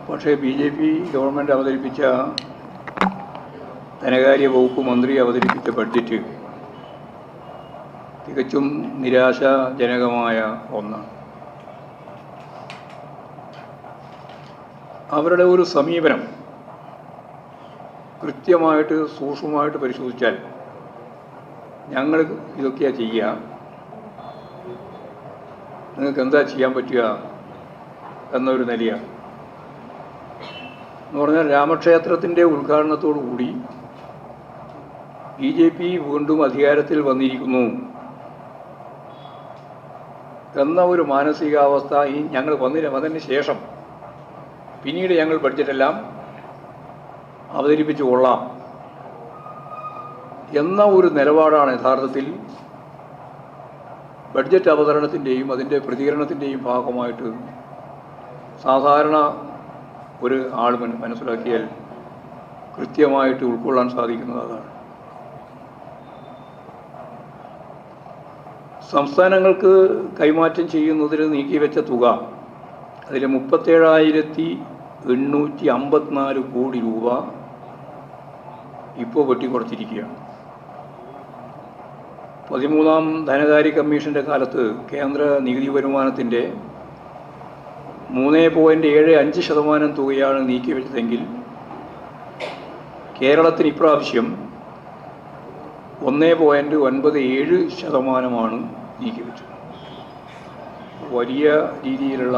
പക്ഷേ BJP government അവതരിപ്പിച്ച ധനകാര്യ വകുപ്പ് മന്ത്രി അവതരിപ്പിച്ച ബഡ്ജറ്റ് തികച്ചും നിരാശാജനകമായ ഒന്നാണ്. അവരുടെ ഒരു സമീപനം കൃത്യമായിട്ട് സൂക്ഷ്മമായിട്ട് പരിശോധിച്ചാൽ ഞങ്ങൾ ഇതൊക്കെയാണ് ചെയ്യുക, നിങ്ങൾക്ക് എന്താ ചെയ്യാൻ പറ്റുക എന്നൊരു നിലയാണ്. എന്ന് പറഞ്ഞാൽ രാമക്ഷേത്രത്തിൻ്റെ ഉദ്ഘാടനത്തോടു കൂടി BJP വീണ്ടും അധികാരത്തിൽ വന്നിരിക്കുന്നു എന്ന ഒരു മാനസികാവസ്ഥ ഈ ഞങ്ങൾ വന്നതിന് ശേഷം പിന്നീട് ഞങ്ങൾ ബഡ്ജറ്റെല്ലാം അവതരിപ്പിച്ചു കൊള്ളാം എന്ന ഒരു നിലപാടാണ് യഥാർത്ഥത്തിൽ ബഡ്ജറ്റ് അവതരണത്തിൻ്റെയും അതിൻ്റെ പ്രതികരണത്തിൻ്റെയും ഭാഗമായിട്ട് സാധാരണ ഒരു ആൾ മനസ്സിലാക്കിയാൽ കൃത്യമായിട്ട് ഉൾക്കൊള്ളാൻ സാധിക്കുന്നത് അതാണ്. സംസ്ഥാനങ്ങൾക്ക് കൈമാറ്റം ചെയ്യുന്നതിന് നീക്കിവെച്ച തുക അതിൽ 37,854 കോടി രൂപ ഇപ്പോൾ വെട്ടിക്കുറച്ചിരിക്കുകയാണ്. 13ാം ധനകാര്യ കമ്മീഷൻ്റെ കാലത്ത് കേന്ദ്ര നികുതി വരുമാനത്തിൻ്റെ 3.75% തുകയാണ് നീക്കിവെച്ചതെങ്കിൽ കേരളത്തിന് ഇപ്രാവശ്യം 1.97% നീക്കിവെച്ചത്. വലിയ രീതിയിലുള്ള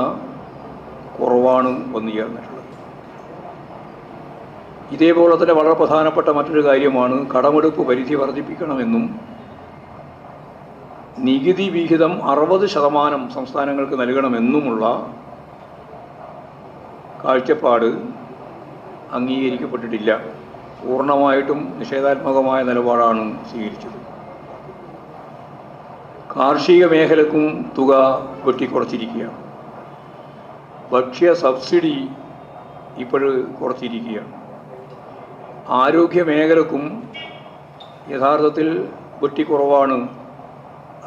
കുറവാണ് വന്നു ചേർന്നിട്ടുള്ളത്. ഇതേപോലെ തന്നെ വളരെ പ്രധാനപ്പെട്ട മറ്റൊരു കാര്യമാണ് കടമെടുപ്പ് പരിധി വർദ്ധിപ്പിക്കണമെന്നും നികുതി വിഹിതം 60% സംസ്ഥാനങ്ങൾക്ക് നൽകണമെന്നുമുള്ള കാഴ്ചപ്പാട് അംഗീകരിക്കപ്പെട്ടിട്ടില്ല. പൂർണ്ണമായിട്ടും നിഷേധാത്മകമായ നിലപാടാണ് സ്വീകരിച്ചത്. കാർഷിക മേഖലക്കും തുക വെട്ടിക്കുറച്ചിരിക്കുകയാണ്. ഭക്ഷ്യ സബ്സിഡി ഇപ്പോൾ കുറച്ചിരിക്കുകയാണ്. ആരോഗ്യ മേഖലക്കും യഥാർത്ഥത്തിൽ വെട്ടിക്കുറവാണ്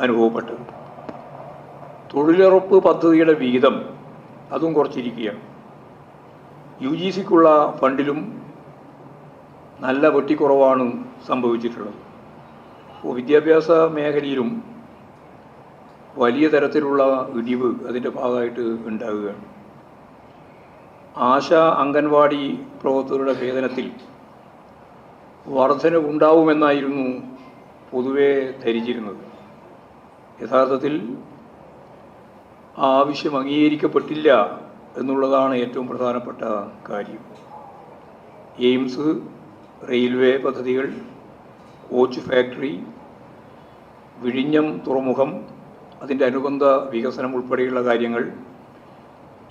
അനുഭവപ്പെട്ടത്. തൊഴിലുറപ്പ് പദ്ധതിയുടെ വിഹിതം അതും കുറച്ചിരിക്കുകയാണ്. UGCക്കുള്ള ഫണ്ടിലും നല്ല വെട്ടിക്കുറവാണ് സംഭവിച്ചിട്ടുള്ളത്. വിദ്യാഭ്യാസ മേഖലയിലും വലിയ തരത്തിലുള്ള ഇടിവ് അതിൻ്റെ ഭാഗമായിട്ട് ഉണ്ടാകുകയാണ്. ആശാ അംഗൻവാടി പ്രവർത്തകരുടെ വേതനത്തിൽ വർധനവുണ്ടാവുമെന്നായിരുന്നു പൊതുവെ ധരിച്ചിരുന്നത്. യഥാർത്ഥത്തിൽ ആവശ്യം അംഗീകരിക്കപ്പെട്ടില്ല എന്നുള്ളതാണ് ഏറ്റവും പ്രധാനപ്പെട്ട കാര്യം. എയിംസ്, റെയിൽവേ പദ്ധതികൾ, കോച്ച് ഫാക്ടറി, വിഴിഞ്ഞം തുറമുഖം, അതിൻ്റെ അനുബന്ധ വികസനം ഉൾപ്പെടെയുള്ള കാര്യങ്ങൾ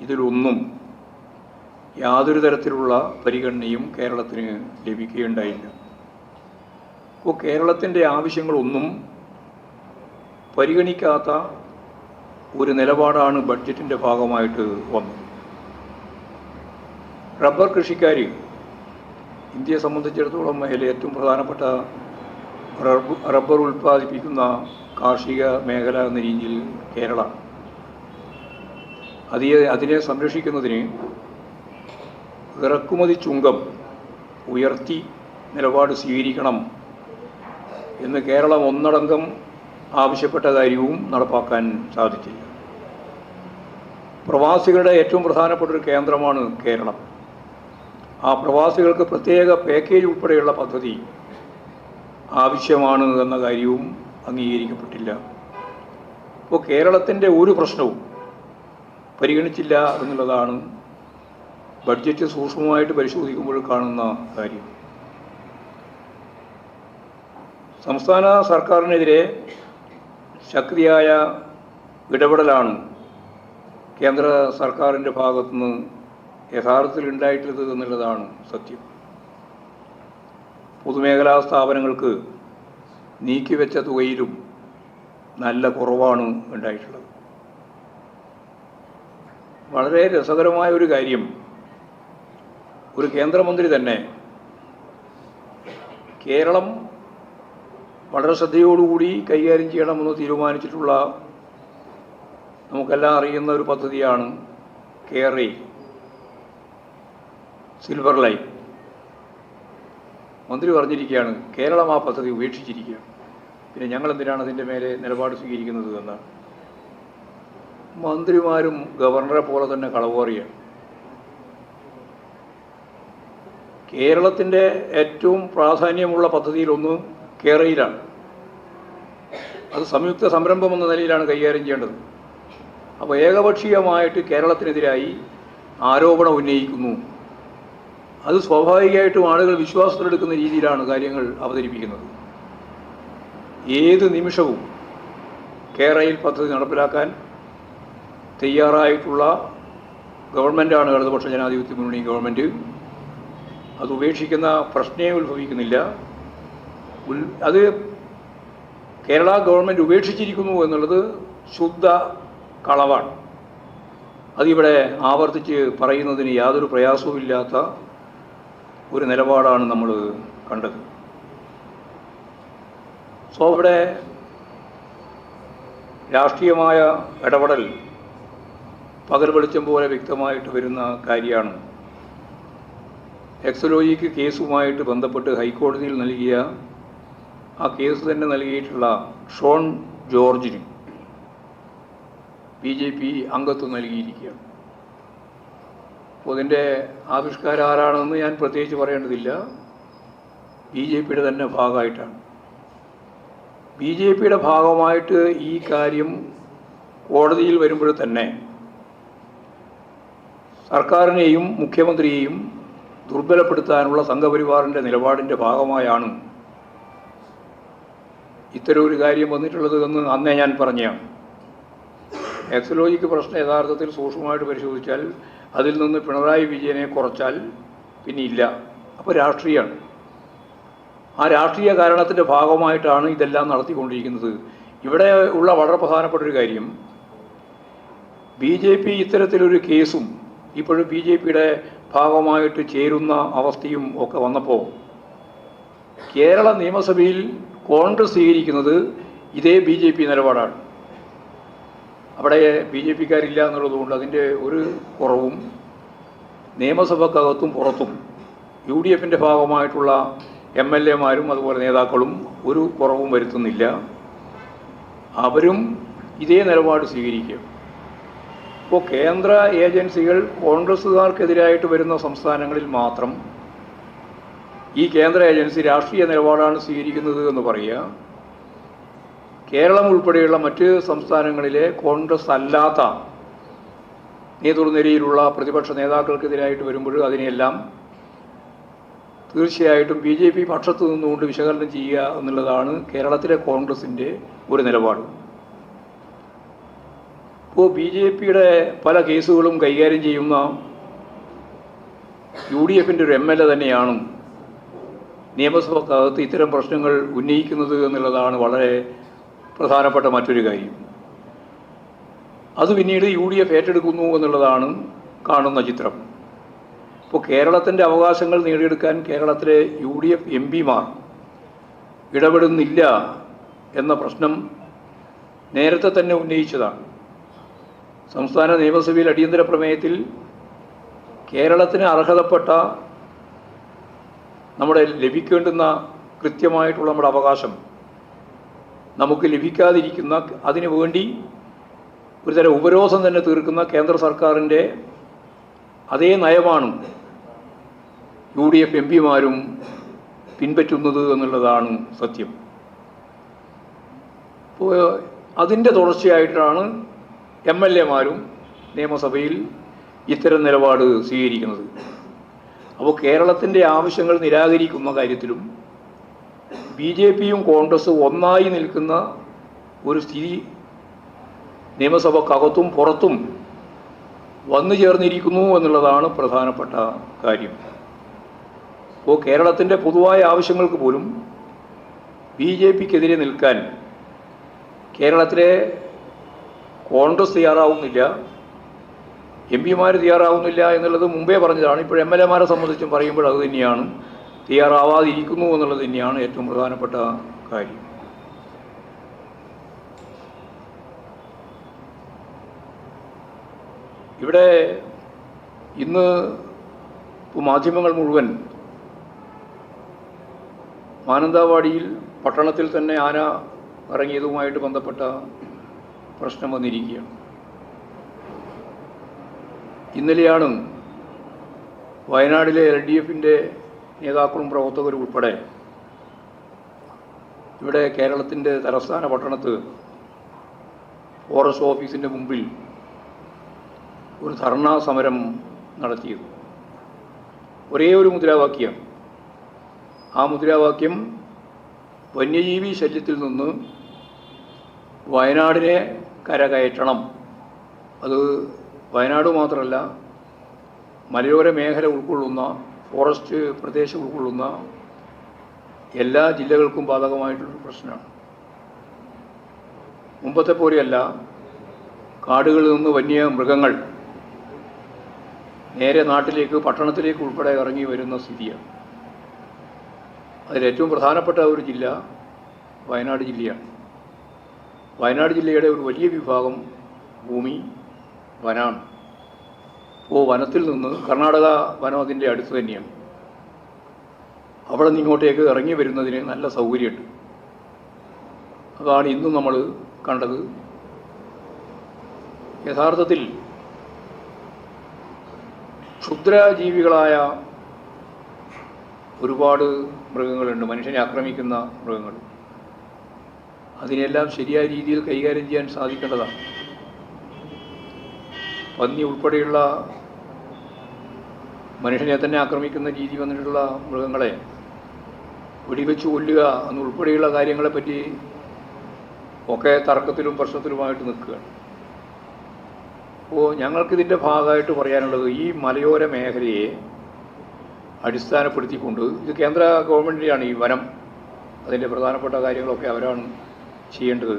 ഇതിലൊന്നും യാതൊരു തരത്തിലുള്ള പരിഗണനയും കേരളത്തിന് ലഭിക്കുകയുണ്ടായില്ല. അപ്പോൾ കേരളത്തിൻ്റെ ആവശ്യങ്ങളൊന്നും പരിഗണിക്കാത്ത ഒരു നിലപാടാണ് ബഡ്ജറ്റിൻ്റെ ഭാഗമായിട്ട് വന്നത്. റബ്ബർ കൃഷിക്കാർ ഇന്ത്യയെ സംബന്ധിച്ചിടത്തോളം ഏറ്റവും പ്രധാനപ്പെട്ട റബ്ബർ ഉൽപ്പാദിപ്പിക്കുന്ന കാർഷിക മേഖല എന്ന രീതിയിൽ കേരളം അതിനെ സംരക്ഷിക്കുന്നതിന് ഇറക്കുമതി ചുങ്കം ഉയർത്തി നിലപാട് സ്വീകരിക്കണം എന്ന് കേരളം ഒന്നടങ്കം ആവശ്യപ്പെട്ട കാര്യവും നടപ്പാക്കാൻ സാധിച്ചില്ല. പ്രവാസികളുടെ ഏറ്റവും പ്രധാനപ്പെട്ട ഒരു കേന്ദ്രമാണ് കേരളം. ആ പ്രവാസികൾക്ക് പ്രത്യേക പാക്കേജ് ഉൾപ്പെടെയുള്ള പദ്ധതി ആവശ്യമാണ് എന്ന കാര്യവും അംഗീകരിക്കപ്പെട്ടില്ല. അപ്പോൾ കേരളത്തിൻ്റെ ഒരു പ്രശ്നവും പരിഗണിച്ചില്ല എന്നുള്ളതാണ് ബഡ്ജറ്റ് സൂക്ഷ്മമായിട്ട് പരിശോധിക്കുമ്പോൾ കാണുന്ന കാര്യം. സംസ്ഥാന സർക്കാരിനെതിരെ ശക്തിയായ ഇടപെടലാണ് കേന്ദ്ര സർക്കാരിൻ്റെ ഭാഗത്തുനിന്ന് യഥാർത്ഥത്തിൽ ഉണ്ടായിട്ടുള്ളത് എന്നുള്ളതാണ് സത്യം. പൊതുമേഖലാ സ്ഥാപനങ്ങൾക്ക് നീക്കിവെച്ച തുകയിലും നല്ല കുറവാണ് ഉണ്ടായിട്ടുള്ളത്. വളരെ രസകരമായ ഒരു കാര്യം, ഒരു കേന്ദ്രമന്ത്രി തന്നെ കേരളം വളരെ ശ്രദ്ധയോടുകൂടി കൈകാര്യം ചെയ്യണമെന്ന് തീരുമാനിച്ചിട്ടുള്ള നമുക്കെല്ലാം അറിയുന്ന ഒരു പദ്ധതിയാണ് കെയർ എയ്ഡ്. സിൽവർ ലൈൻ മന്ത്രി പറഞ്ഞിരിക്കുകയാണ് കേരളം ആ പദ്ധതി ഉപേക്ഷിച്ചിരിക്കുകയാണ്. പിന്നെ ഞങ്ങൾ എന്തിനാണ് അതിൻ്റെ മേലെ നിലപാട് സ്വീകരിക്കുന്നത് എന്നാണ്. മന്ത്രിമാരും ഗവർണറെ പോലെ തന്നെ കളവുപറയാണ്. കേരളത്തിൻ്റെ ഏറ്റവും പ്രാധാന്യമുള്ള പദ്ധതിയിലൊന്ന് കേരളയിലാണ്. അത് സംയുക്ത സംരംഭം എന്ന നിലയിലാണ് കൈകാര്യം ചെയ്യേണ്ടത്. അപ്പോൾ ഏകപക്ഷീയമായിട്ട് കേരളത്തിനെതിരായി ആരോപണം ഉന്നയിക്കുന്നു. അത് സ്വാഭാവികമായിട്ടും ആളുകൾ വിശ്വാസത്തിലെടുക്കുന്ന രീതിയിലാണ് കാര്യങ്ങൾ അവതരിപ്പിക്കുന്നത്. ഏത് നിമിഷവും കേരളയിൽ പദ്ധതി നടപ്പിലാക്കാൻ തയ്യാറായിട്ടുള്ള ഗവൺമെൻറ്റാണ് ഇടതുപക്ഷ ജനാധിപത്യ മുന്നണി ഗവൺമെൻറ്. അത് ഉപേക്ഷിക്കുന്ന പ്രശ്നമേ ഉത്ഭവിക്കുന്നില്ല. അത് കേരള ഗവൺമെൻറ് ഉപേക്ഷിച്ചിരിക്കുന്നു എന്നുള്ളത് ശുദ്ധ കളവാണ്. അതിവിടെ ആവർത്തിച്ച് പറയുന്നതിന് യാതൊരു പ്രയാസവുമില്ലാത്ത ഒരു നിലപാടാണ് നമ്മൾ കണ്ടത്. സോ ഇവിടെ രാഷ്ട്രീയമായ ഇടപെടൽ പകൽ വെളിച്ചം പോലെ വ്യക്തമായിട്ട് വരുന്ന കാര്യമാണ്. എക്സലോജിക്ക് കേസുമായിട്ട് ബന്ധപ്പെട്ട് ഹൈക്കോടതിയിൽ നൽകിയ ആ കേസ് തന്നെ നൽകിയിട്ടുള്ള ഷോൺ ജോർജിന് BJP അംഗത്വം നൽകിയിരിക്കുകയാണ്. അപ്പോൾ അതിൻ്റെ ആവിഷ്കാരം ആരാണെന്ന് ഞാൻ പ്രത്യേകിച്ച് പറയേണ്ടതില്ല. BJPയുടെ തന്നെ ഭാഗമായിട്ടാണ്. BJPയുടെ ഭാഗമായിട്ട് ഈ കാര്യം കോടതിയിൽ വരുമ്പോൾ തന്നെ സർക്കാരിനെയും മുഖ്യമന്ത്രിയെയും ദുർബലപ്പെടുത്താനുള്ള സംഘപരിവാറിൻ്റെ നിലപാടിൻ്റെ ഭാഗമായാണ് ഇത്തരം ഒരു കാര്യം വന്നിട്ടുള്ളത് എന്ന് അന്നേ ഞാൻ പറഞ്ഞതാണ്. എക്സലോജിക്ക് പ്രശ്നം യഥാർത്ഥത്തിൽ സൂക്ഷ്മമായിട്ട് പരിശോധിച്ചാൽ അതിൽ നിന്ന് പിണറായി വിജയനെ കുറച്ചാൽ പിന്നെ ഇല്ല. അപ്പോൾ രാഷ്ട്രീയമാണ്. ആ രാഷ്ട്രീയ കാരണത്തിൻ്റെ ഭാഗമായിട്ടാണ് ഇതെല്ലാം നടത്തിക്കൊണ്ടിരിക്കുന്നത്. ഇവിടെ ഉള്ള വളരെ പ്രധാനപ്പെട്ടൊരു കാര്യം, BJP ഇത്തരത്തിലൊരു കേസും ഇപ്പോഴും BJPയുടെ ഭാഗമായിട്ട് ചേരുന്ന അവസ്ഥയും ഒക്കെ വന്നപ്പോൾ കേരള നിയമസഭയിൽ കോൺഗ്രസ് സ്വീകരിക്കുന്നത് ഇതേ BJP നിലപാടാണ്. അവിടെ BJPക്കാരില്ല എന്നുള്ളതുകൊണ്ട് അതിൻ്റെ ഒരു കുറവും നിയമസഭക്കകത്തും പുറത്തും UDFൻ്റെ ഭാഗമായിട്ടുള്ള MLA മാരും അതുപോലെ നേതാക്കളും ഒരു കുറവും വരുത്തുന്നില്ല. അവരും ഇതേ നിലപാട് സ്വീകരിക്കും. ഇപ്പോൾ കേന്ദ്ര ഏജൻസികൾ കോൺഗ്രസ്സുകാർക്കെതിരായിട്ട് വരുന്ന സംസ്ഥാനങ്ങളിൽ മാത്രം ഈ കേന്ദ്ര ഏജൻസി രാഷ്ട്രീയ നിലപാടാണ് സ്വീകരിക്കുന്നത് എന്ന് പറയുക. കേരളം ഉൾപ്പെടെയുള്ള മറ്റ് സംസ്ഥാനങ്ങളിലെ കോൺഗ്രസ് അല്ലാത്ത നേതൃനിരയിലുള്ള പ്രതിപക്ഷ നേതാക്കൾക്കെതിരായിട്ട് വരുമ്പോൾ അതിനെയെല്ലാം തീർച്ചയായിട്ടും BJP പക്ഷത്ത് നിന്നുകൊണ്ട് വിശകലനം ചെയ്യുക എന്നുള്ളതാണ് കേരളത്തിലെ കോൺഗ്രസിൻ്റെ ഒരു നിലപാട്. ഇപ്പോൾ BJPയുടെ പല കേസുകളും കൈകാര്യം ചെയ്യുന്ന UDFൻ്റെ ഒരു MLA തന്നെയാണ് നിയമസഭക്കകത്ത് ഇത്തരം പ്രശ്നങ്ങൾ ഉന്നയിക്കുന്നത് എന്നുള്ളതാണ് വളരെ പ്രധാനപ്പെട്ട മറ്റൊരു കാര്യം. അത് പിന്നീട് UDF ഏറ്റെടുക്കുന്നു എന്നുള്ളതാണ് കാണുന്ന ചിത്രം. ഇപ്പോൾ കേരളത്തിൻ്റെ അവകാശങ്ങൾ നേടിയെടുക്കാൻ കേരളത്തിലെ UDF MP-മാർ ഇടപെടുന്നില്ല എന്ന പ്രശ്നം നേരത്തെ തന്നെ ഉന്നയിച്ചതാണ്. സംസ്ഥാന നിയമസഭയിൽ അടിയന്തര പ്രമേയത്തിൽ കേരളത്തിന് അർഹതപ്പെട്ട നമ്മുടെ ലഭിക്കേണ്ടുന്ന കൃത്യമായിട്ടുള്ള നമ്മുടെ അവകാശം നമുക്ക് ലഭിക്കാതിരിക്കുന്ന, അതിനു വേണ്ടി ഒരു തരം ഉപരോധം തന്നെ തീർക്കുന്ന കേന്ദ്ര സർക്കാരിൻ്റെ അതേ നയമാണ് UDF MP-മാരും പിൻപറ്റുന്നത് എന്നുള്ളതാണ് സത്യം. അപ്പോൾ അതിൻ്റെ തുടർച്ചയായിട്ടാണ് MLA-മാരും നിയമസഭയിൽ ഇത്തരം നിലപാട് സ്വീകരിക്കുന്നത്. അപ്പോൾ കേരളത്തിൻ്റെ ആവശ്യങ്ങൾ നിരാകരിക്കുന്ന കാര്യത്തിലും BJPയും കോൺഗ്രസും ഒന്നായി നിൽക്കുന്ന ഒരു സ്ഥിതി നിയമസഭക്കകത്തും പുറത്തും വന്നു ചേർന്നിരിക്കുന്നു എന്നുള്ളതാണ് പ്രധാനപ്പെട്ട കാര്യം. അപ്പോൾ കേരളത്തിൻ്റെ പൊതുവായ ആവശ്യങ്ങൾക്ക് പോലും BJPക്കെതിരെ നിൽക്കാൻ കേരളത്തിലെ കോൺഗ്രസ് തയ്യാറാവുന്നില്ല, MP-മാർ തയ്യാറാവുന്നില്ല എന്നുള്ളത് മുമ്പേ പറഞ്ഞതാണ്. ഇപ്പോൾ MLA-മാരെ സംബന്ധിച്ചും പറയുമ്പോൾ അത് തന്നെയാണ്, തയ്യാറാവാതിരിക്കുന്നു എന്നുള്ളത് തന്നെയാണ് ഏറ്റവും പ്രധാനപ്പെട്ട കാര്യം. ഇവിടെ ഇന്ന് ഇപ്പോൾ മാധ്യമങ്ങൾ മുഴുവൻ മാനന്തവാടിയിൽ പട്ടണത്തിൽ തന്നെ ആന ഇറങ്ങിയതുമായിട്ട് ബന്ധപ്പെട്ട പ്രശ്നം വന്നിരിക്കുകയാണ്. ഇന്നലെയാണ് വയനാട്ടിലെ LDFിൻ്റെ നേതാക്കളും പ്രവർത്തകരും ഉൾപ്പെടെ ഇവിടെ കേരളത്തിൻ്റെ തലസ്ഥാന പട്ടണത്ത് ഫോറസ്റ്റ് ഓഫീസിൻ്റെ മുമ്പിൽ ഒരു ധർണാ സമരം നടത്തിയത്. ഒരേ ഒരു മുദ്രാവാക്യം. ആ മുദ്രാവാക്യം വന്യജീവി ശല്യത്തിൽ നിന്ന് വയനാടിനെ കരകയറ്റണം. അത് വയനാട് മാത്രമല്ല, മലയോര മേഖല ഉൾക്കൊള്ളുന്ന, ഫോറസ്റ്റ് പ്രദേശം ഉൾക്കൊള്ളുന്ന എല്ലാ ജില്ലകൾക്കും ബാധകമായിട്ടുള്ള പ്രശ്നമാണ്. മുമ്പത്തെ പോലെയല്ല കാടുകളിൽ നിന്ന് വന്യമൃഗങ്ങൾ നേരെ നാട്ടിലേക്ക്, പട്ടണത്തിലേക്ക് ഉൾപ്പെടെ ഇറങ്ങി വരുന്ന സ്ഥിതിയാണ്. അതിലേറ്റവും പ്രധാനപ്പെട്ട ഒരു ജില്ല വയനാട് ജില്ലയാണ്. വയനാട് ജില്ലയുടെ ഒരു വലിയ വിഭാഗം ഭൂമി വനാണ്. അപ്പോൾ വനത്തിൽ നിന്ന് കർണാടക വനം അതിൻ്റെ അടുത്ത് തന്നെയാണ്. അവിടെ നിന്ന് ഇങ്ങോട്ടേക്ക് ഇറങ്ങി വരുന്നതിന് നല്ല സൗകര്യമുണ്ട്. അതാണ് ഇന്നും നമ്മൾ കണ്ടത്. യഥാർത്ഥത്തിൽ ക്ഷുദ്രജീവികളായ ഒരുപാട് മൃഗങ്ങളുണ്ട്, മനുഷ്യനെ ആക്രമിക്കുന്ന മൃഗങ്ങൾ. അതിനെല്ലാം ശരിയായ രീതിയിൽ കൈകാര്യം ചെയ്യാൻ സാധിക്കേണ്ടതാണ്. പന്നി ഉൾപ്പെടെയുള്ള മനുഷ്യനെ തന്നെ ആക്രമിക്കുന്ന രീതി വന്നിട്ടുള്ള മൃഗങ്ങളെ വെടിവെച്ച് കൊല്ലുക എന്നുൾപ്പെടെയുള്ള കാര്യങ്ങളെപ്പറ്റി ഒക്കെ തർക്കത്തിലും പ്രശ്നത്തിലുമായിട്ട് നിൽക്കുകയാണ്. അപ്പോൾ ഞങ്ങൾക്കിതിൻ്റെ ഭാഗമായിട്ട് പറയാനുള്ളത്, ഈ മലയോര മേഖലയെ അടിസ്ഥാനപ്പെടുത്തിക്കൊണ്ട്, ഇത് കേന്ദ്ര ഗവൺമെൻറ്റിൻ്റെയാണ് ഈ വനം, അതിൻ്റെ പ്രധാനപ്പെട്ട കാര്യങ്ങളൊക്കെ അവരാണ് ചെയ്യേണ്ടത്.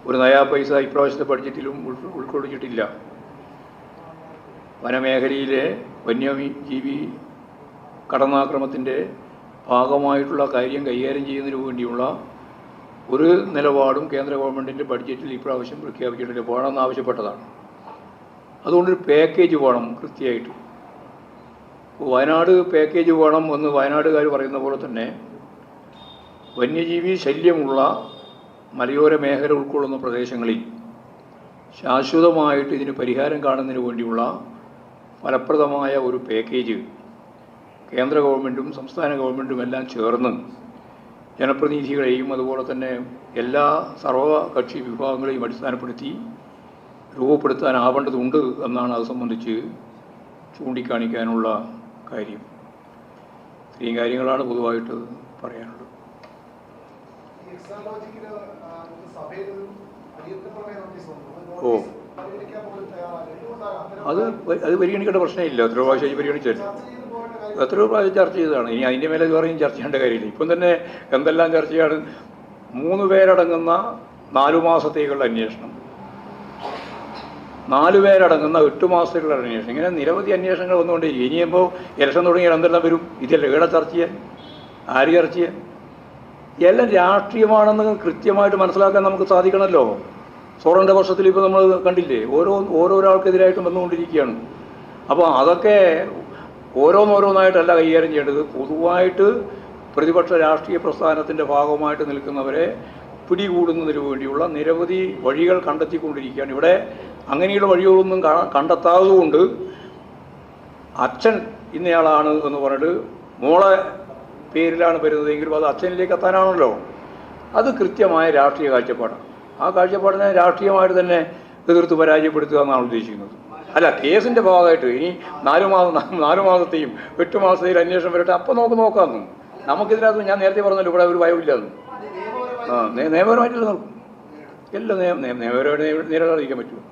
ഒരു നയാ പൈസ ഇപ്രാവശ്യത്തെ ബഡ്ജറ്റിലും ഉൾക്കൊള്ളിച്ചിട്ടില്ല. വനമേഖലയിലെ വന്യജീവി കടന്നാക്രമത്തിൻ്റെ ഭാഗമായിട്ടുള്ള കാര്യം കൈകാര്യം ചെയ്യുന്നതിന് വേണ്ടിയുള്ള ഒരു നിലപാടും കേന്ദ്ര ഗവൺമെൻറ്റിൻ്റെ ബഡ്ജറ്റിൽ ഇപ്രാവശ്യം പ്രഖ്യാപിച്ചിട്ടില്ല. വേണമെന്ന് ആവശ്യപ്പെട്ടതാണ്. അതുകൊണ്ടൊരു പാക്കേജ് വേണം കൃത്യമായിട്ട്. വയനാട് പാക്കേജ് വേണം എന്ന് വയനാടുകാർ പറയുന്ന പോലെ തന്നെ വന്യജീവി ശല്യമുള്ള മലയോര മേഖല ഉൾക്കൊള്ളുന്ന പ്രദേശങ്ങളിൽ ശാശ്വതമായിട്ട് ഇതിന് പരിഹാരം കാണുന്നതിന് വേണ്ടിയുള്ള ഫലപ്രദമായ ഒരു പാക്കേജ് കേന്ദ്ര ഗവൺമെൻറ്റും സംസ്ഥാന ഗവൺമെൻറ്റും എല്ലാം ചേർന്ന് ജനപ്രതിനിധികളെയും അതുപോലെ തന്നെ എല്ലാ സർവകക്ഷി വിഭാഗങ്ങളെയും അടിസ്ഥാനപ്പെടുത്തി രൂപപ്പെടുത്താനാവേണ്ടതുണ്ട് എന്നാണ് അത് സംബന്ധിച്ച് ചൂണ്ടിക്കാണിക്കാനുള്ള കാര്യം. ഇത്രയും കാര്യങ്ങളാണ് പൊതുവായിട്ട് പറയാനുള്ളത്. ഓ, അത് പരിഗണിക്കേണ്ട പ്രശ്നമില്ല. എത്രയോ പ്രാവശ്യം പരിഗണിച്ചല്ലോ, എത്രയോ പ്രാവശ്യം ചർച്ച ചെയ്തതാണ്. ഇനി അതിൻ്റെ മേലെ പറയും ചർച്ച ചെയ്യേണ്ട കാര്യമില്ല. ഇപ്പം തന്നെ എന്തെല്ലാം ചർച്ചയാണ്. 3 പേരടങ്ങുന്ന 4 മാസത്തേക്കുള്ള അന്വേഷണം, 4 പേരടങ്ങുന്ന 8 മാസത്തേക്കുള്ള അന്വേഷണം, ഇങ്ങനെ നിരവധി അന്വേഷണങ്ങൾ വന്നുകൊണ്ടിരിക്കും. ഇനിയിപ്പോൾ ഇലക്ഷൻ തുടങ്ങിയാൽ എന്തെല്ലാം വരും? ഇതല്ല ഇവിടെ ചർച്ച ചെയ്യാൻ, ആര് ചർച്ച ചെയ്യാൻ? എല്ലാം രാഷ്ട്രീയമാണെന്ന് കൃത്യമായിട്ട് മനസ്സിലാക്കാൻ നമുക്ക് സാധിക്കണമല്ലോ. സോറൻ്റെ വർഷത്തിൽ ഇപ്പോൾ നമ്മൾ കണ്ടില്ലേ, ഓരോരാൾക്കെതിരായിട്ടും വന്നുകൊണ്ടിരിക്കുകയാണ്. അപ്പോൾ അതൊക്കെ ഓരോന്നോരോന്നായിട്ടല്ല കൈകാര്യം ചെയ്യേണ്ടത്. പൊതുവായിട്ട് പ്രതിപക്ഷ രാഷ്ട്രീയ പ്രസ്ഥാനത്തിൻ്റെ ഭാഗമായിട്ട് നിൽക്കുന്നവരെ പിടികൂടുന്നതിന് വേണ്ടിയുള്ള നിരവധി വഴികൾ കണ്ടെത്തിക്കൊണ്ടിരിക്കുകയാണ്. ഇവിടെ അങ്ങനെയുള്ള വഴികളൊന്നും കണ്ടെത്താത്തതുകൊണ്ട് അച്ഛൻ ഇന്നയാളാണ് എന്ന് പറഞ്ഞിട്ട് മോളെ പേരിലാണ് വരുന്നതെങ്കിലും അത് അച്ഛനിലേക്ക് എത്താനാണല്ലോ. അത് കൃത്യമായ രാഷ്ട്രീയ കാഴ്ചപ്പാടാണ്. ആ കാഴ്ചപ്പാടിനെ രാഷ്ട്രീയമായിട്ട് തന്നെ എതിർത്ത് പരാജയപ്പെടുത്തുക എന്നാണ് ഉദ്ദേശിക്കുന്നത്. അല്ല, കേസിൻ്റെ ഭാഗമായിട്ട് ഇനി 4 മാസത്തെയും 8 മാസത്തെയും അന്വേഷണം വരട്ടെ, അപ്പം നോക്കാമെന്ന്. നമുക്കിതിനകത്ത് ഞാൻ നേരത്തെ പറഞ്ഞല്ലോ, ഇവിടെ ഒരു ഭയമില്ലാന്ന്. നിയമപരമായിട്ടുള്ള നോക്കും, എല്ലാം നിയമപരമായിട്ട് നേരിടാതിരിക്കാൻ പറ്റുമോ?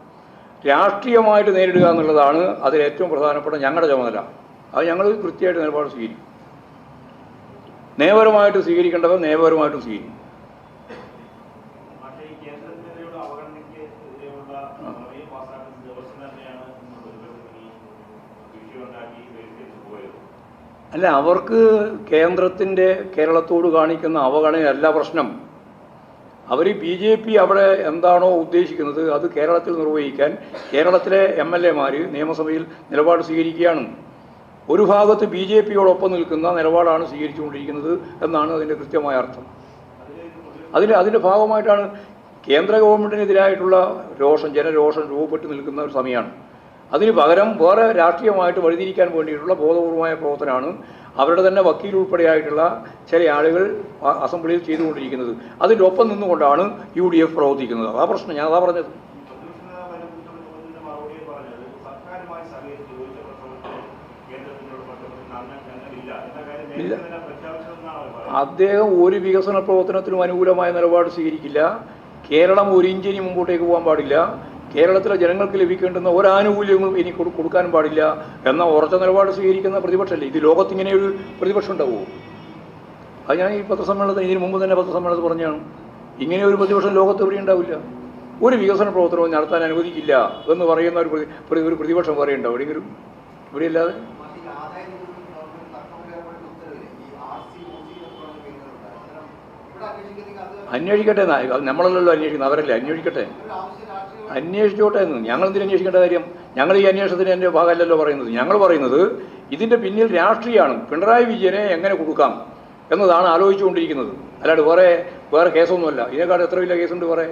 രാഷ്ട്രീയമായിട്ട് നേരിടുക എന്നുള്ളതാണ് അതിലേറ്റവും പ്രധാനപ്പെട്ട ഞങ്ങളുടെ ചുമതല. അത് ഞങ്ങൾ കൃത്യമായിട്ട് നിലപാട് സ്വീകരിക്കും. നിയമപരമായിട്ട് സ്വീകരിക്കേണ്ടവർ നിയമപരമായിട്ടും സ്വീകരിക്കും. അല്ല, അവർക്ക് കേരളത്തോട് കാണിക്കുന്ന അവഗണനയല്ല പ്രശ്നം. അവർ BJP അവിടെ എന്താണോ ഉദ്ദേശിക്കുന്നത് അത് കേരളത്തിൽ നിർവഹിക്കാൻ കേരളത്തിലെ MLA മാർ നിയമസഭയിൽ നിലപാട് സ്വീകരിക്കുകയാണ്. ഒരു ഭാഗത്ത് BJP-യോടൊപ്പം നിൽക്കുന്ന നിലപാടാണ് സ്വീകരിച്ചുകൊണ്ടിരിക്കുന്നത് എന്നാണ് അതിൻ്റെ കൃത്യമായ അർത്ഥം. അതിൻ്റെ ഭാഗമായിട്ടാണ് കേന്ദ്ര ഗവൺമെൻറ്റിനെതിരായിട്ടുള്ള ജനരോഷം രൂപപ്പെട്ട് നിൽക്കുന്ന ഒരു സമയമാണ്. അതിന് പകരം വേറെ രാഷ്ട്രീയമായിട്ട് വഴിതിരിക്കാൻ വേണ്ടിയിട്ടുള്ള ബോധപൂർവമായ പ്രവർത്തനമാണ് അവരുടെ തന്നെ വക്കീൽ ഉൾപ്പെടെയായിട്ടുള്ള ചില ആളുകൾ അസംബ്ലിയിൽ ചെയ്തുകൊണ്ടിരിക്കുന്നത്. അതിൻ്റെ ഒപ്പം നിന്നുകൊണ്ടാണ് UDF പ്രവർത്തിക്കുന്നത്. അതാ പ്രശ്നം. ഞാൻ അതാ പറഞ്ഞത്. ഇല്ല, അദ്ദേഹം ഒരു വികസന പ്രവർത്തനത്തിനും അനുകൂലമായ നിലപാട് സ്വീകരിക്കില്ല. കേരളം ഒരു ഇഞ്ചിനി മുമ്പോട്ടേക്ക് പോകാൻ പാടില്ല. കേരളത്തിലെ ജനങ്ങൾക്ക് ലഭിക്കേണ്ടുന്ന ഒരാനുകൂല്യങ്ങളും ഇനി കൊടുക്കാനും പാടില്ല എന്ന ഉറച്ച നിലപാട് സ്വീകരിക്കുന്ന പ്രതിപക്ഷമല്ലേ. ഇത് ലോകത്തിങ്ങനെ ഒരു പ്രതിപക്ഷം ഉണ്ടാവുമോ? അത് ഞാൻ ഈ പത്രസമ്മേളനത്തിന് ഇതിന് മുമ്പ് തന്നെ പത്രസമ്മേളനത്തിൽ പറഞ്ഞാണ്. ഇങ്ങനെ ഒരു പ്രതിപക്ഷം ലോകത്ത് എവിടെ ഉണ്ടാവില്ല. ഒരു വികസന പ്രവർത്തനവും നടത്താൻ അനുവദിക്കില്ല എന്ന് പറയുന്ന ഒരു പ്രതിപക്ഷം പറയുന്നുണ്ടോ എവിടെയെങ്കിലും? ഇവിടെയല്ലാതെ അന്വേഷിക്കട്ടെ. നമ്മളല്ലല്ലോ അന്വേഷിക്കുന്നത്, അവരല്ലേ അന്വേഷിക്കട്ടെ. അന്വേഷിച്ചോട്ടെ എന്ന്. ഞങ്ങൾ എന്തിനും അന്വേഷിക്കേണ്ട കാര്യം? ഞങ്ങൾ ഈ അന്വേഷണത്തിന് എൻ്റെ ഭാഗമല്ലല്ലോ പറയുന്നത്. ഞങ്ങൾ പറയുന്നത് ഇതിൻ്റെ പിന്നിൽ രാഷ്ട്രീയമാണ്. പിണറായി വിജയനെ എങ്ങനെ കൊടുക്കാം എന്നതാണ് ആലോചിച്ചുകൊണ്ടിരിക്കുന്നത്. അല്ലാണ്ട് വേറെ കേസൊന്നുമല്ല. ഇതിനെക്കാട് എത്ര വലിയ കേസുണ്ട് വേറെ?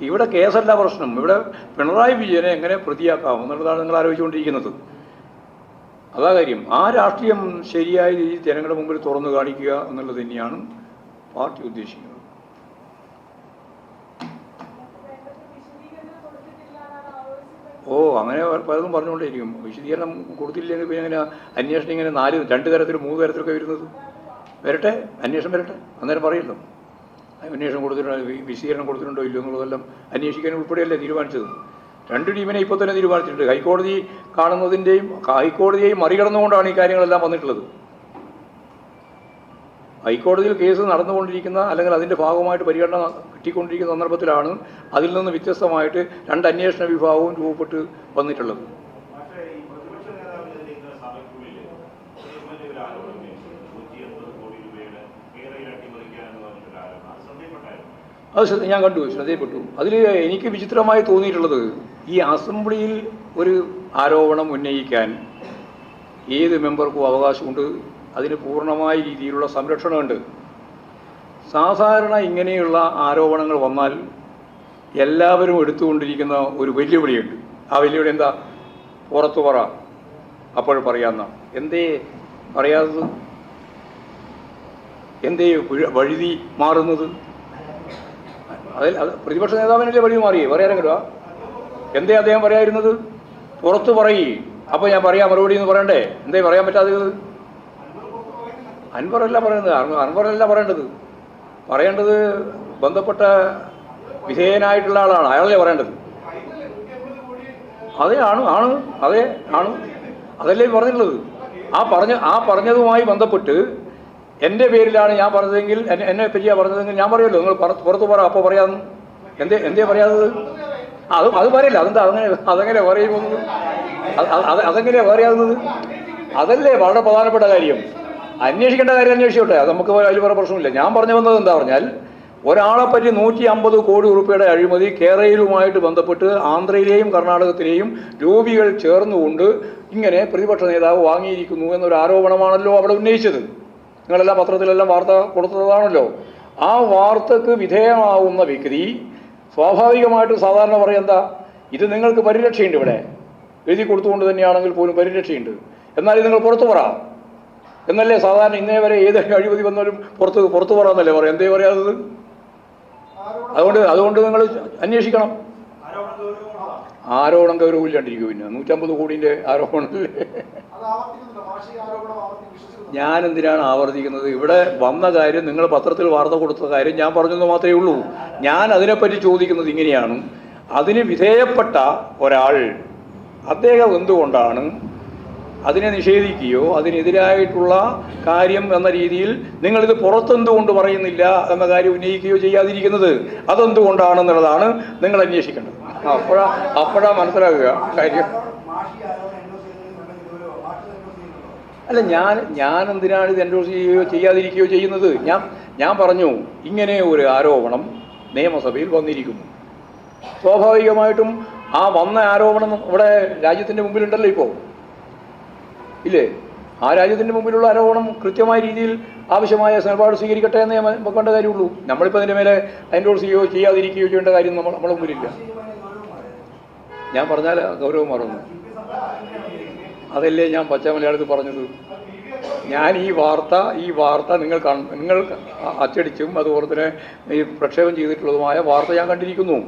ഇവിടെ കേസല്ല പ്രശ്നം. ഇവിടെ പിണറായി വിജയനെ എങ്ങനെ പ്രതിയാക്കാം എന്നുള്ളതാണ് നിങ്ങൾ ആലോചിച്ചുകൊണ്ടിരിക്കുന്നത്. അതാ കാര്യം. ആ രാഷ്ട്രീയം ശരിയായ രീതിയിൽ ജനങ്ങളുടെ മുമ്പിൽ തുറന്നു കാണിക്കുക എന്നുള്ളത് തന്നെയാണ് പാർട്ടി ഉദ്ദേശിക്കുന്നത്. അങ്ങനെ പലതും പറഞ്ഞുകൊണ്ടേയിരിക്കും. വിശദീകരണം കൊടുത്തില്ലെങ്കിൽ പിന്നെ എങ്ങനെ അന്വേഷണം ഇങ്ങനെ 2 തരത്തിലും 3 തരത്തിലൊക്കെ വരുന്നത്? വരട്ടെ, അന്വേഷണം വരട്ടെ, അന്നേരം പറയല്ലോ. അന്വേഷണം കൊടുത്തിട്ടുണ്ടോ, വിശദീകരണം കൊടുത്തിട്ടുണ്ടോ ഇല്ലയോ എന്നുള്ളതെല്ലാം അന്വേഷിക്കാൻ ഉൾപ്പെടെയല്ലേ തീരുമാനിച്ചത്. 2 ടീമിനെ ഇപ്പോൾ തന്നെ തീരുമാനിച്ചിട്ടുണ്ട്. ഹൈക്കോടതി കാണുന്നതിൻ്റെയും ഹൈക്കോടതിയെയും മറികടന്നുകൊണ്ടാണ് ഈ കാര്യങ്ങളെല്ലാം വന്നിട്ടുള്ളത്. ഹൈക്കോടതിയിൽ കേസ് നടന്നുകൊണ്ടിരിക്കുന്ന അല്ലെങ്കിൽ അതിൻ്റെ ഭാഗമായിട്ട് പരിഗണന കിട്ടിക്കൊണ്ടിരിക്കുന്ന സന്ദർഭത്തിലാണ് അതിൽ നിന്ന് വ്യത്യസ്തമായിട്ട് 2 അന്വേഷണ വിഭാഗവും രൂപപ്പെട്ട് വന്നിട്ടുള്ളത്. അത് ഞാൻ കണ്ടു, ശ്രദ്ധയിൽപ്പെട്ടു. അതിൽ എനിക്ക് വിചിത്രമായി തോന്നിയിട്ടുള്ളത്, ഈ അസംബ്ലിയിൽ ഒരു ആരോപണം ഉന്നയിക്കാൻ ഏത് മെമ്പർക്കും അവകാശമുണ്ട്. അതിന് പൂർണ്ണമായ രീതിയിലുള്ള സംരക്ഷണമുണ്ട്. സാധാരണ ഇങ്ങനെയുള്ള ആരോപണങ്ങൾ വന്നാൽ എല്ലാവരും എടുത്തുകൊണ്ടിരിക്കുന്ന ഒരു വെല്ലുവിളിയുണ്ട്. ആ വെല്ലുവിളി എന്താ? പുറത്തു പറ, അപ്പോൾ പറയാമെന്നാണ്. എന്തേ പറയാത്തത്? എന്തേ വഴുതി മാറുന്നത്? അത് പ്രതിപക്ഷ നേതാവിനല്ലേ വഴി മാറിയേ? പറയാനെങ്കിലോ എന്തേ അദ്ദേഹം പറയാതിരുന്നത്? പുറത്ത് പറയേ, അപ്പോൾ ഞാൻ പറയാം മറുപടി എന്ന് പറയണ്ടേ? എന്തേ പറയാൻ പറ്റാത്തത്? അൻവറല്ല പറയുന്നത്, അൻവറല്ല പറയേണ്ടത് ബന്ധപ്പെട്ട വിധേയനായിട്ടുള്ള ആളാണ്, അയാളല്ലേ പറയേണ്ടത്. അതല്ലേ പറഞ്ഞിട്ടുള്ളത്. ആ പറഞ്ഞതുമായി ബന്ധപ്പെട്ട് എൻ്റെ പേരിലാണ് ഞാൻ പറഞ്ഞതെങ്കിൽ, എന്നെ പറ്റിയാണ് പറഞ്ഞതെങ്കിൽ ഞാൻ പറയുമല്ലോ, നിങ്ങൾ പുറത്ത് പറ, അപ്പോൾ പറയാമെന്ന്. എന്തേ പറയാത്തത്? അത് പറയില്ല. അതെങ്ങനെ പറയുന്നത്? അതെങ്ങനെയാണ് പറയാവുന്നത്? അതല്ലേ വളരെ പ്രധാനപ്പെട്ട കാര്യം. അന്വേഷിക്കേണ്ട കാര്യം അന്വേഷിച്ചോട്ടെ, അത് നമുക്ക് അതിൽ വേറെ പ്രശ്നമില്ല. ഞാൻ പറഞ്ഞു വന്നത് എന്താ പറഞ്ഞാൽ, ഒരാളെപ്പറ്റി 150 കോടി രൂപയുടെ അഴിമതി കേരളയിലുമായിട്ട് ബന്ധപ്പെട്ട് ആന്ധ്രയിലെയും കർണാടകത്തിലെയും രൂപികൾ ചേർന്നുകൊണ്ട് ഇങ്ങനെ പ്രതിപക്ഷ നേതാവ് വാങ്ങിയിരിക്കുന്നു എന്നൊരു ആരോപണമാണല്ലോ അവിടെ ഉന്നയിച്ചത്. നിങ്ങളെല്ലാം പത്രത്തിലെല്ലാം വാർത്ത കൊടുത്തതാണല്ലോ. ആ വാർത്തക്ക് വിധേയമാവുന്ന വ്യക്തി സ്വാഭാവികമായിട്ട് സാധാരണ പറയുന്നത്, ഇത് നിങ്ങൾക്ക് പരിരക്ഷയുണ്ട്, ഇവിടെ എഴുതി കൊടുത്തുകൊണ്ട് തന്നെയാണെങ്കിൽ പോലും പരിരക്ഷയുണ്ട്, എന്നാൽ ഇത് നിങ്ങൾ പുറത്തു പറ എന്നല്ലേ സാധാരണ. ഇന്നേ വരെ ഏത് അഴിമതി വന്നാലും പുറത്തു പറയാന്നല്ലേ പറയാം. എന്തേ പറയാത്തത്? അതുകൊണ്ട് നിങ്ങൾ അന്വേഷിക്കണം. ആരോപണം ഗൗരവമില്ലാണ്ടിരിക്കും. പിന്നെ 150 കോടിൻ്റെ ആരോപണമല്ലേ? ഞാനെന്തിനാണ് ആവർത്തിക്കുന്നത്? ഇവിടെ വന്ന കാര്യം, നിങ്ങൾ പത്രത്തിൽ വാർത്ത കൊടുത്ത കാര്യം ഞാൻ പറഞ്ഞെന്ന് മാത്രമേ ഉള്ളൂ. ഞാൻ അതിനെപ്പറ്റി ചോദിക്കുന്നത് ഇങ്ങനെയാണ്, അതിന് വിധേയപ്പെട്ട ഒരാൾ അദ്ദേഹം എന്തുകൊണ്ടാണ് അതിനെ നിഷേധിക്കുകയോ അതിനെതിരായിട്ടുള്ള കാര്യം എന്ന രീതിയിൽ നിങ്ങളിത് പുറത്തെന്തുകൊണ്ട് പറയുന്നില്ല എന്ന കാര്യം ഉന്നയിക്കുകയോ ചെയ്യാതിരിക്കുന്നത്? അതെന്തുകൊണ്ടാണെന്നുള്ളതാണ് നിങ്ങൾ അന്വേഷിക്കേണ്ടത്. അപ്പോഴാ മനസ്സിലാക്കുക കാര്യം. അല്ല, ഞാൻ എന്തിനാണ് ഇത് എൻഡോഴ്സ് ചെയ്യുകയോ ചെയ്യാതിരിക്കുകയോ ചെയ്യുന്നത്? ഞാൻ പറഞ്ഞു, ഇങ്ങനെ ഒരു ആരോപണം നിയമസഭയിൽ വന്നിരിക്കുന്നു. സ്വാഭാവികമായിട്ടും ആ വന്ന ആരോപണം ഇവിടെ രാജ്യത്തിൻ്റെ മുമ്പിലുണ്ടല്ലോ. ഇപ്പോൾ ഇല്ലേ? ആ രാജ്യത്തിൻ്റെ മുമ്പിലുള്ള ആരോപണം കൃത്യമായ രീതിയിൽ ആവശ്യമായ നിലപാട് സ്വീകരിക്കട്ടെ എന്നേ വെക്കേണ്ട കാര്യമുള്ളൂ. നമ്മളിപ്പോൾ അതിൻ്റെ മേലെ അതിൻ്റെ ചെയ്യുകയോ ചെയ്യാതിരിക്കുകയോ ചെയ്യേണ്ട കാര്യം നമ്മളെ മുമ്പിലില്ല. ഞാൻ പറഞ്ഞാൽ ഗൗരവം മറന്നു. അതല്ലേ ഞാൻ പച്ച മലയാളത്തിൽ പറഞ്ഞത്. ഞാൻ ഈ വാർത്ത നിങ്ങൾ അച്ചടിച്ചും അതുപോലെ തന്നെ ഈ പ്രക്ഷേപം ചെയ്തിട്ടുള്ളതുമായ വാർത്ത ഞാൻ കണ്ടിരിക്കുന്നു.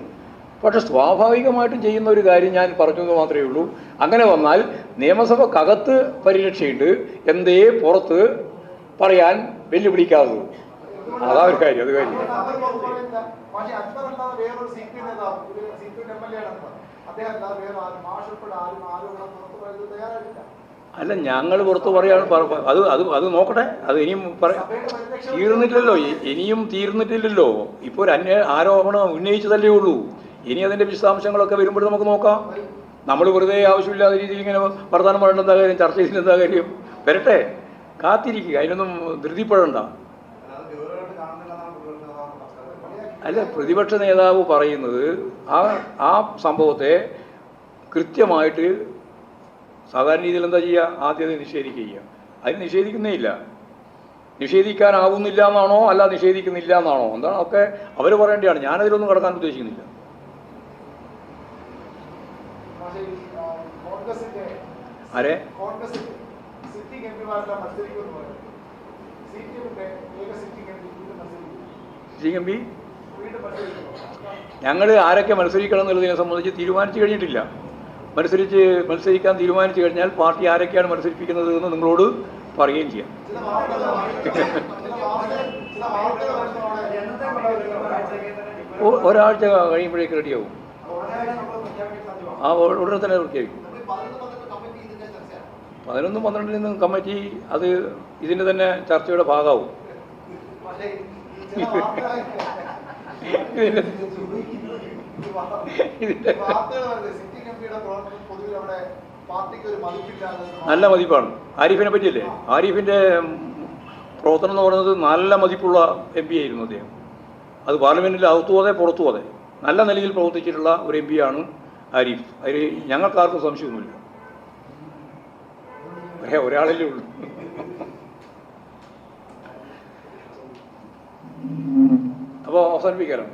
പക്ഷെ സ്വാഭാവികമായിട്ടും ചെയ്യുന്ന ഒരു കാര്യം ഞാൻ പറഞ്ഞെന്ന് മാത്രമേ ഉള്ളൂ. അങ്ങനെ വന്നാൽ നിയമസഭക്കകത്ത് പരിരക്ഷയുണ്ട്, എന്തേ പുറത്ത് പറയാൻ വെല്ലുവിളിക്കാതെ. അതാ ഒരു കാര്യം. അത് കാര്യം അല്ല, ഞങ്ങൾ പുറത്ത് പറയാണ്. അത് നോക്കട്ടെ. അത് ഇനിയും തീർന്നിട്ടില്ലല്ലോ. ഇനിയും തീർന്നിട്ടില്ലല്ലോ. ഇപ്പോൾ ഒരു ആരോപണം ഉന്നയിച്ചതല്ലേ ഉള്ളൂ. ഇനി അതിൻ്റെ വിശദാംശങ്ങളൊക്കെ വരുമ്പോൾ നമുക്ക് നോക്കാം. നമ്മൾ വെറുതെ ആവശ്യമില്ലാത്ത രീതിയിൽ ഇങ്ങനെ വർത്തമാനം പറയേണ്ട എന്താ കാര്യം, ചർച്ച ചെയ്യുന്ന എന്താ കാര്യം? വരട്ടെ, കാത്തിരിക്കുക. അതിനൊന്നും ധൃതിപ്പെടണ്ട. അല്ല, പ്രതിപക്ഷ നേതാവ് പറയുന്നത് ആ സംഭവത്തെ കൃത്യമായിട്ട് സാധാരണ രീതിയിൽ എന്താ ചെയ്യുക? ആദ്യം അത് നിഷേധിക്കുക. അതിന് നിഷേധിക്കുന്നേ ഇല്ല. നിഷേധിക്കാനാവുന്നില്ല എന്നാണോ അല്ല നിഷേധിക്കുന്നില്ല എന്നാണോ എന്താണ് ഒക്കെ അവർ പറയേണ്ടതാണ്. ഞാനതിലൊന്നും കടക്കാൻ ഉദ്ദേശിക്കുന്നില്ല. ആരെ? സിറ്റിംഗ് ഞങ്ങൾ ആരൊക്കെ മത്സരിക്കണം എന്നുള്ളതിനെ സംബന്ധിച്ച് തീരുമാനിച്ചു കഴിഞ്ഞിട്ടില്ല. മത്സരിക്കാൻ തീരുമാനിച്ചു കഴിഞ്ഞാൽ പാർട്ടി ആരൊക്കെയാണ് മത്സരിപ്പിക്കുന്നത് എന്ന് നിങ്ങളോട് പറയുകയും ചെയ്യാം. ഒരാഴ്ച കഴിയുമ്പോഴേക്ക് റെഡിയാവും. ആ ഉടനെ തന്നെ പ്രഖ്യാപിക്കും. 11-12 നിന്നും കമ്മിറ്റി അത് ഇതിൻ്റെ തന്നെ ചർച്ചയുടെ ഭാഗമാവും. നല്ല മതിപ്പാണ്. ആരിഫിനെ പറ്റിയല്ലേ? ആരിഫിൻ്റെ പ്രവർത്തനം എന്ന് പറയുന്നത് നല്ല മതിപ്പുള്ള MP ആയിരുന്നു അദ്ദേഹം. അത് പാർലമെൻറ്റിൽ അകത്തും അതെ പുറത്തും അതെ നല്ല നിലയിൽ പ്രവർത്തിച്ചിട്ടുള്ള ഒരു MP ആണ് ആരിഫ്. അതിൽ ഞങ്ങൾക്കാർക്കും സംശയമൊന്നുമില്ല. ഒരാളല്ലേ ഉള്ളൂ. അപ്പോൾ അവസാനിപ്പിക്കാമല്ലോ.